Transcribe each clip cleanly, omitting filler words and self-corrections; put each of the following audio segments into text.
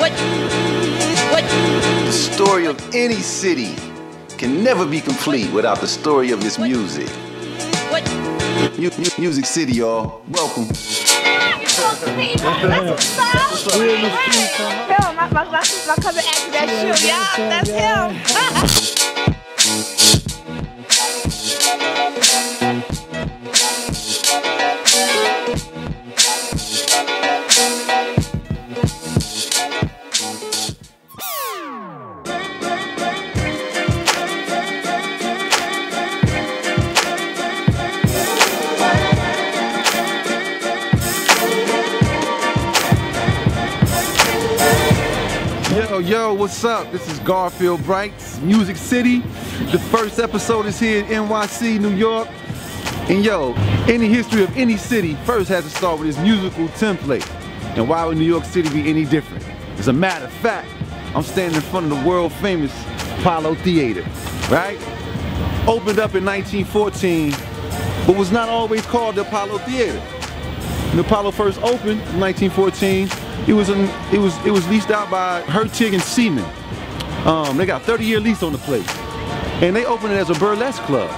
The story of any city can never be complete without the story of its music. Music City, y'all. Welcome. My cousin acted that shoe, y'all. That's him. Yo, what's up? This is Garfield Bright, Music City. The first episode is here in NYC, New York. And yo, any history of any city first has to start with its musical template. And why would New York City be any different? As a matter of fact, I'm standing in front of the world famous Apollo Theater, right? Opened up in 1914, but was not always called the Apollo Theater. When Apollo first opened in 1914, it was leased out by Hertig and Seaman. They got a 30-year lease on the place. And they opened it as a burlesque club.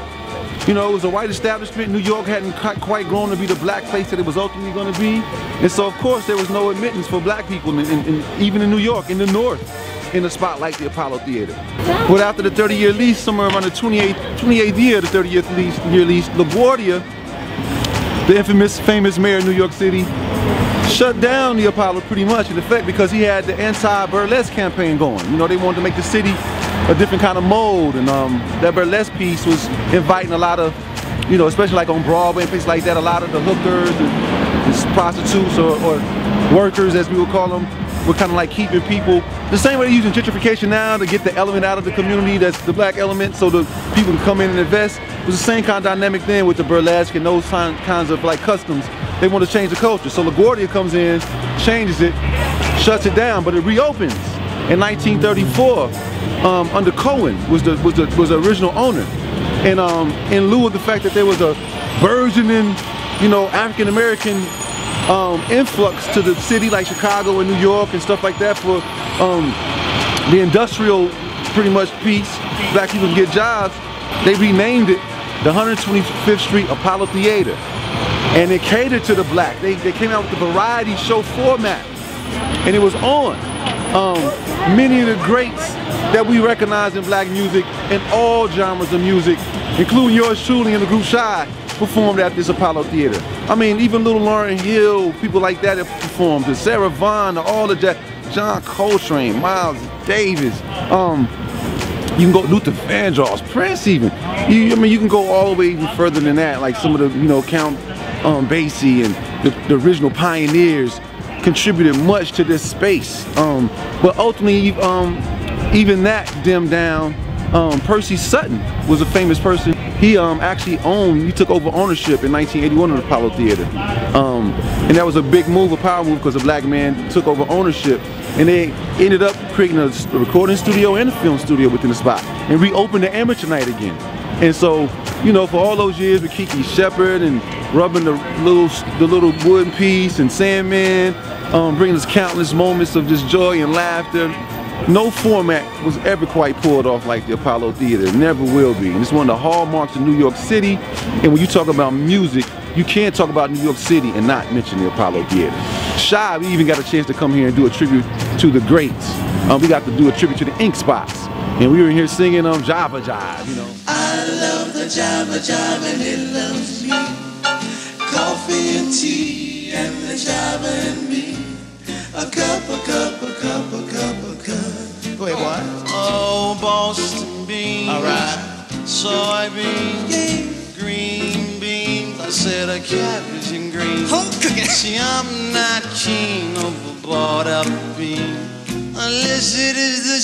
You know, it was a white establishment. New York hadn't quite grown to be the black place that it was ultimately going to be. And so, of course, there was no admittance for black people, even in New York, in the North, in a spot like the Apollo Theater. But after the 30-year lease, somewhere around the 28th year, the 30th year lease, LaGuardia, the infamous, famous mayor of New York City, shut down the Apollo pretty much in effect because he had the anti-burlesque campaign going. You know, they wanted to make the city a different kind of mold, and that burlesque piece was inviting a lot of, you know, especially like on Broadway and places like that, a lot of the hookers and prostitutes or workers, as we would call them, were kind of like keeping people, the same way they're using gentrification now to get the element out of the community, that's the black element, so the people can come in and invest. It was the same kind of dynamic then with the burlesque and those kinds of like customs. They want to change the culture. So LaGuardia comes in, changes it, shuts it down, but it reopens in 1934 under Cohen was the original owner. And in lieu of the fact that there was a burgeoning, you know, African American influx to the city like Chicago and New York and stuff like that for the industrial pretty much piece, black people can get jobs, they renamed it the 125th Street Apollo Theater. And it catered to the black. They came out with the variety show format, and it was on. Many of the greats that we recognize in black music and all genres of music, including yours truly and the group SHAI, performed at this Apollo Theater. I mean, even Little Lauryn Hill, people like that have performed. The Sarah Vaughan, all the John Coltrane, Miles Davis. You can go Luther Vandross, Prince even. I mean, you can go all the way even further than that. Like some of the, you know, Count Basie and the original pioneers contributed much to this space. But ultimately, even that dimmed down. Percy Sutton was a famous person. He he took over ownership in 1981 of the Apollo Theater. And that was a big move, a power move, because a black man took over ownership. And they ended up creating a recording studio and a film studio within the spot and reopened the amateur night again. And so, you know, for all those years with Kiki Shepard and rubbing the little wooden piece and Sandman, bringing us countless moments of just joy and laughter. No format was ever quite pulled off like the Apollo Theater. It never will be. And it's one of the hallmarks of New York City. And when you talk about music, you can't talk about New York City and not mention the Apollo Theater. SHAI, we even got a chance to come here and do a tribute to the greats. We got to do a tribute to the Ink Spots. And we were in here singing Java Jive, you know. I love the Java Jive and it loves me. Coffee and tea and the Java and me. A cup. Wait, what? Oh, Boston beans. All right. Soybeans. Yeah. Green beans. I said a cabbage and greens. See, I'm not keen over bought up bean. Unless it is the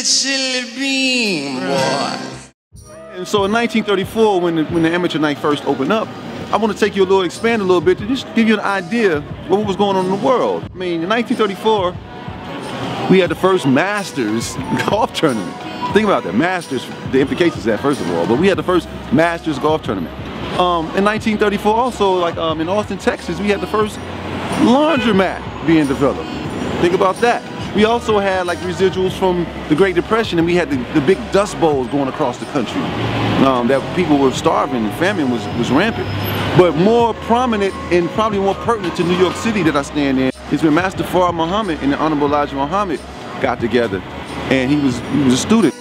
silly bean, boy. And so in 1934, when the amateur night first opened up, I want to take you expand a little bit to just give you an idea of what was going on in the world. I mean, in 1934, we had the first Masters golf tournament. Think about that, Masters, the implications of that first of all, but we had the first Masters golf tournament. In 1934 also, like in Austin, Texas, we had the first laundromat being developed. Think about that. We also had like residuals from the Great Depression, and we had the big dust bowls going across the country. That people were starving and famine was rampant. But more prominent and probably more pertinent to New York City that I stand in is when Master Fard Muhammad and the Honorable Elijah Muhammad got together, and he was a student.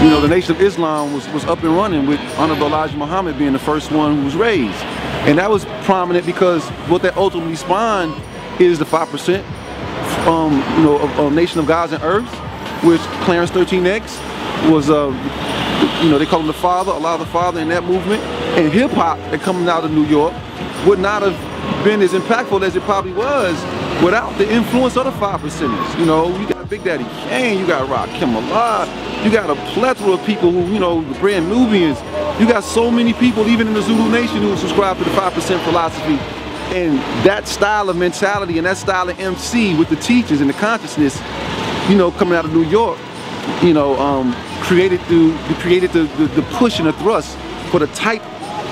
You know, the Nation of Islam was up and running with Honorable Elijah Muhammad being the first one who was raised. And that was prominent because what that ultimately spawned is the 5%, you know, of Nation of Gods and Earths, which Clarence 13X was, you know, they call him the father, Allah the father in that movement. And hip hop that coming out of New York would not have been as impactful as it probably was without the influence of the 5%ers. You know, you got Big Daddy Kane, you got Rakim Allah, you got a plethora of people who, you know, the Brand Nubians. You got so many people, even in the Zulu Nation, who subscribe to the 5% philosophy. And that style of mentality and that style of MC with the teachings and the consciousness, you know, coming out of New York, you know, created the push and the thrust for the type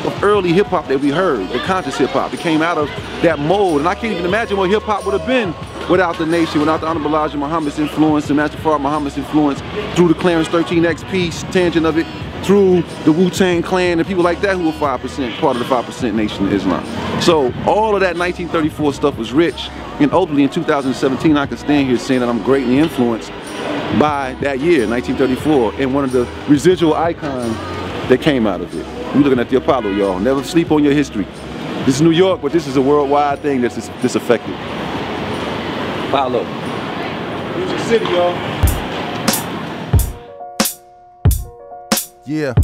of early hip hop that we heard, the conscious hip hop. It came out of that mold, and I can't even imagine what hip hop would have been without the Nation, without the Honorable Elijah Muhammad's influence and Master Fard Muhammad's influence through the Clarence 13X piece, tangent of it, through the Wu-Tang Clan and people like that who were 5%, part of the 5% Nation of Islam. So all of that 1934 stuff was rich, and ultimately in 2017 I can stand here saying that I'm greatly influenced by that year, 1934, and one of the residual icons that came out of it. We're looking at the Apollo, y'all. Never sleep on your history. This is New York, but this is a worldwide thing that's affected. Apollo. Music City, y'all. Yeah.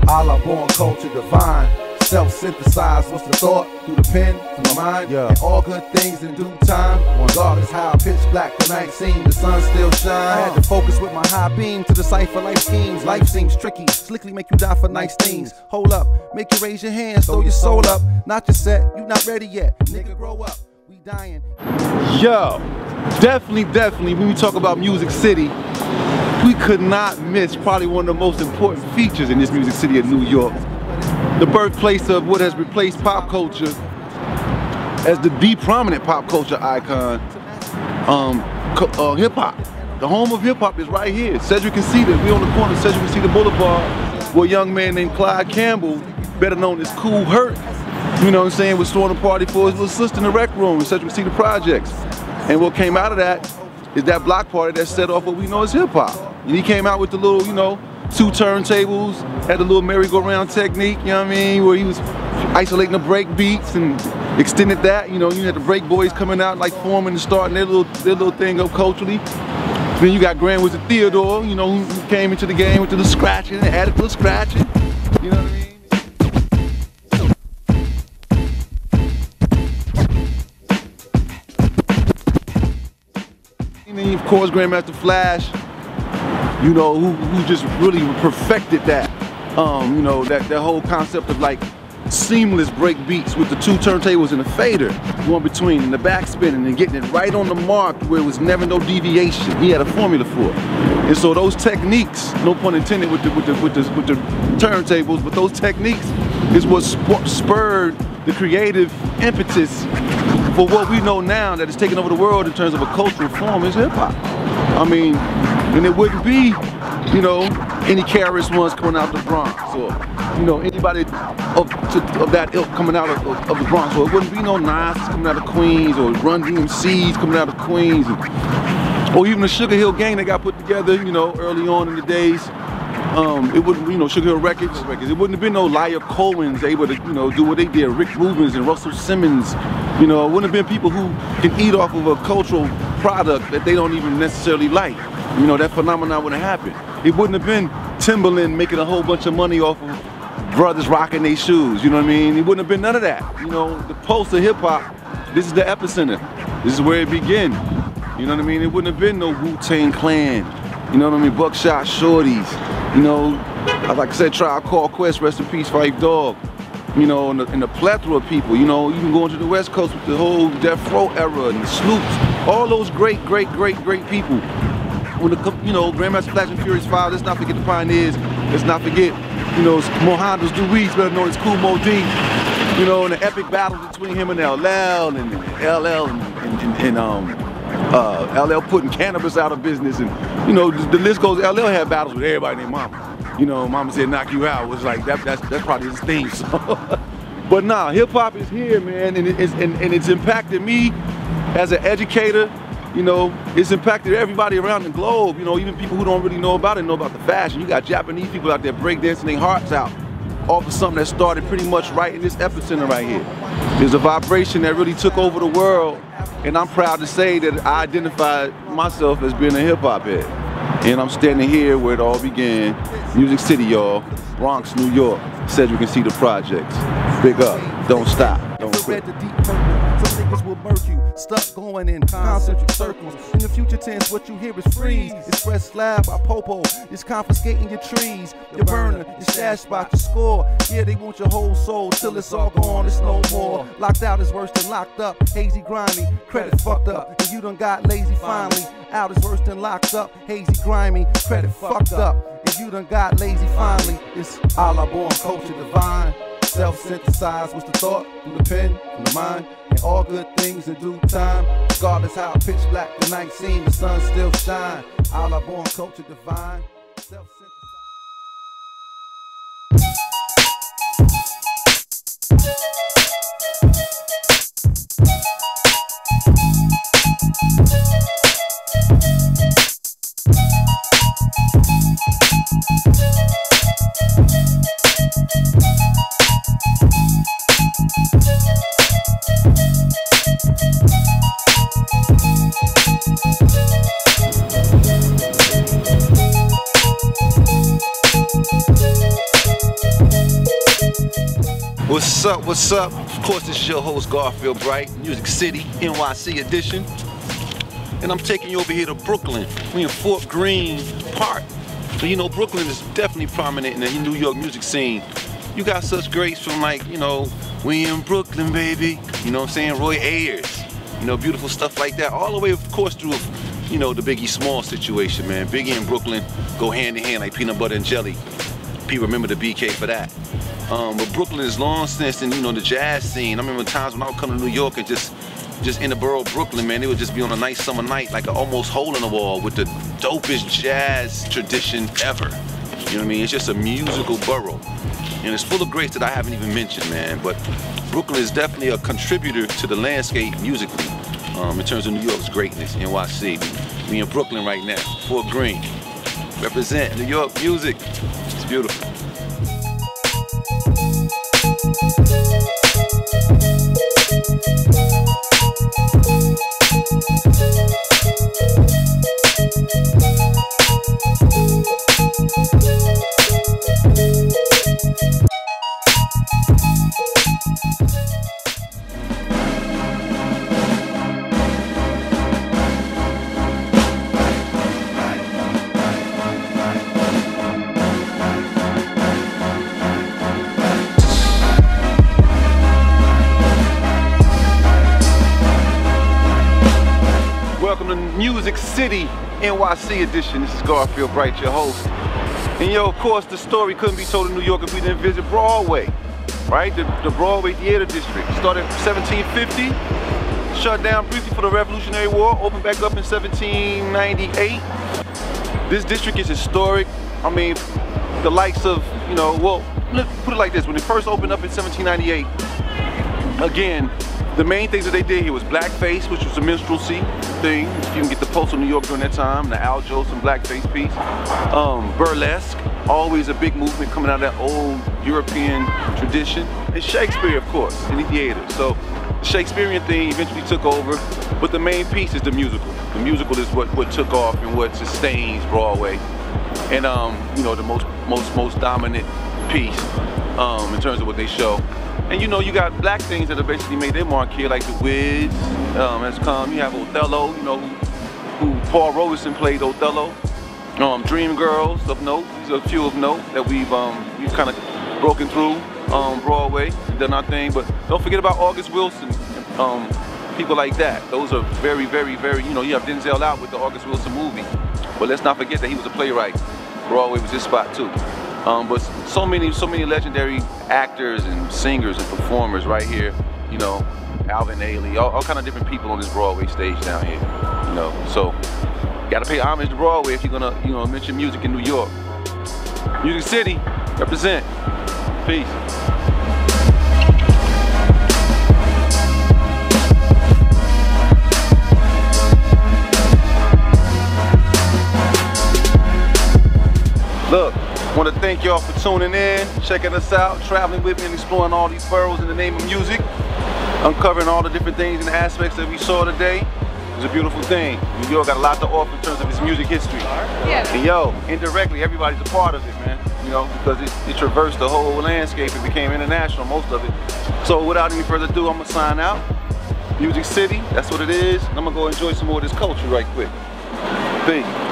Allah born culture divine. Self-synthesized, what's the thought? Through the pen, through my mind. Yeah. And all good things in due time. Regardless how pitch black the night seemed, the sun still shines. I had to focus with my high beam to decipher life schemes. Life seems tricky, slickly make you die for nice things. Hold up, make you raise your hands, throw your soul up. Not your set, you not ready yet. Nigga, grow up, we dying. Yo, definitely, when we talk about Music City, we could not miss probably one of the most important features in this Music City of New York. The birthplace of what has replaced pop culture as the prominent pop culture icon, hip-hop. The home of hip-hop is right here. Cedric and Cedar, we on the corner of Cedric and Cedar Boulevard, where a young man named Clyde Campbell, better known as Cool Herc, you know what I'm saying, was throwing a party for his little sister in the rec room in Cedric and Cedar Projects. And what came out of that is that block party that set off what we know as hip-hop. And he came out with the little, you know, 2 turntables, had a little merry-go-round technique, you know what I mean, where he was isolating the break beats and extended that. You know, you had the break boys coming out like forming and starting their little thing up culturally. Then you got Grand Wizard Theodore, you know, who came into the game with the scratching and added the scratching, you know what I mean? And then, of course, Grandmaster Flash, you know, who just really perfected that, you know, that whole concept of like seamless break beats with the 2 turntables and a fader going between and the backspinning and getting it right on the mark where it was never no deviation. He had a formula for it. And so those techniques, no pun intended with the turntables, but those techniques is what spurred the creative impetus for what we know now that is taking over the world in terms of a cultural form is hip hop. I mean, and it wouldn't be, you know, any KRS Ones coming out the Bronx, or, you know, anybody of that ilk coming out of the Bronx, or it wouldn't be no Nas coming out of Queens, or Run DMCs coming out of Queens, or even the Sugar Hill Gang that got put together, you know, early on in the days. It wouldn't, you know, Sugar Hill Records. It wouldn't have been no Lyer Cohen's able to, you know, do what they did. Rick Rubens and Russell Simmons, you know, it wouldn't have been people who can eat off of a cultural product that they don't even necessarily like. You know, that phenomenon wouldn't have happened. It wouldn't have been Timberland making a whole bunch of money off of brothers rocking their shoes, you know what I mean? It wouldn't have been none of that. You know, the pulse of hip hop, this is the epicenter. This is where it began. You know what I mean? It wouldn't have been no Wu-Tang Clan, you know what I mean? Buckshot Shorties, you know, like I said, Tribe Called Quest, rest in peace, Phife Dawg. You know, and the plethora of people, you know, even going to the West Coast with the whole Death Row era and the Sloops, all those great people. When the, you know, Grandmaster Flash and Furious 5, let's not forget the Pioneers, let's not forget, you know, Mohandas Dewey's, better known as Kool Moe Dee. You know, and the epic battles between him and LL and LL and LL putting cannabis out of business, and you know the list goes. LL had battles with everybody named Mama. You know, Mama said knock you out was like that's probably his theme song. But nah, hip hop is here, man, and it's impacted me as an educator. You know, it's impacted everybody around the globe. You know, even people who don't really know about it know about the fashion. You got Japanese people out there breakdancing their hearts out off of something that started pretty much right in this epicenter right here. There's a vibration that really took over the world, and I'm proud to say that I identified myself as being a hip hop head. And I'm standing here where it all began, Music City, y'all, Bronx, New York. Cedric can see the projects. Big up, don't stop, don't quit. Some niggas will murk you, stuck going in concentric circles. In the future tense, what you hear is freeze. Express slab by Popo, it's confiscating your trees, your burner, your stash spot, your score. Yeah, they want your whole soul till it's all gone, it's no more. Locked out is worse than locked up, hazy, grimy, credit fucked up. And you done got lazy finally. Out is worse than locked up, hazy, grimy, credit fucked up. And you done got lazy finally. It's a la born culture divine. Self-synthesized, what's the thought? Through the pen, from the mind, and all good things in due time. Regardless how pitch black the night seems, the sun still shine. A la born culture divine. What's up, what's up? Of course, this is your host, Garfield Bright, Music City, NYC edition. And I'm taking you over here to Brooklyn. We in Fort Greene Park. So you know, Brooklyn is definitely prominent in the New York music scene. You got such greats from like, you know, we in Brooklyn, baby. You know what I'm saying? Roy Ayers. You know, beautiful stuff like that. All the way, of course, through, you know, the Biggie Small situation, man. Biggie and Brooklyn go hand in hand like peanut butter and jelly. People remember the BK for that. But Brooklyn is long since in, you know, the jazz scene. I remember times when I would come to New York and just in the borough of Brooklyn, man, it would just be on a nice summer night, like an almost hole in the wall with the dopest jazz tradition ever. You know what I mean? It's just a musical borough. And it's full of greats that I haven't even mentioned, man. But Brooklyn is definitely a contributor to the landscape musically in terms of New York's greatness, NYC. We in Brooklyn right now, Fort Greene. Represent New York music. It's beautiful. Welcome to Music City, NYC edition. This is Garfield Bright, your host. And yo, of course, the story couldn't be told in New York if we didn't visit Broadway, right? The Broadway Theater District. Started in 1750, shut down briefly for the Revolutionary War, opened back up in 1798. This district is historic. I mean, the likes of, you know, well, let's put it like this. When it first opened up in 1798, again, the main things that they did here was blackface, which was a minstrelsy thing. You can get the Pulse of New York during that time, the Al Jolson blackface piece. Burlesque, always a big movement coming out of that old European tradition. And Shakespeare, of course, in the theater. So the Shakespearean thing eventually took over, but the main piece is the musical. The musical is what took off and what sustains Broadway. And you know, the most dominant piece in terms of what they show. And you know, you got black things that have basically made their mark here, like the Wiz has come. You have Othello, you know, who Paul Robeson played Othello. Dream Girls of note. These are a few of note that we've kind of broken through Broadway, done our thing. But don't forget about August Wilson, people like that. Those are very, very, very, you know, you have Denzel out with the August Wilson movie. But let's not forget that he was a playwright. Broadway was his spot too. But so many legendary actors and singers and performers right here. You know, Alvin Ailey, all kind of different people on this Broadway stage down here. You know, so gotta pay homage to Broadway if you're gonna, you know, mention music in New York. Music City, represent. Peace. Look, want to thank y'all for tuning in, checking us out, traveling with me and exploring all these boroughs in the name of music, uncovering all the different things and aspects that we saw today. It was a beautiful thing. New York got a lot to offer in terms of its music history. Yeah. And yo, indirectly, everybody's a part of it, man. You know, because it traversed the whole landscape and became international, most of it. So without any further ado, I'm gonna sign out. Music City, that's what it is. And I'm gonna go enjoy some more of this culture right quick. Peace.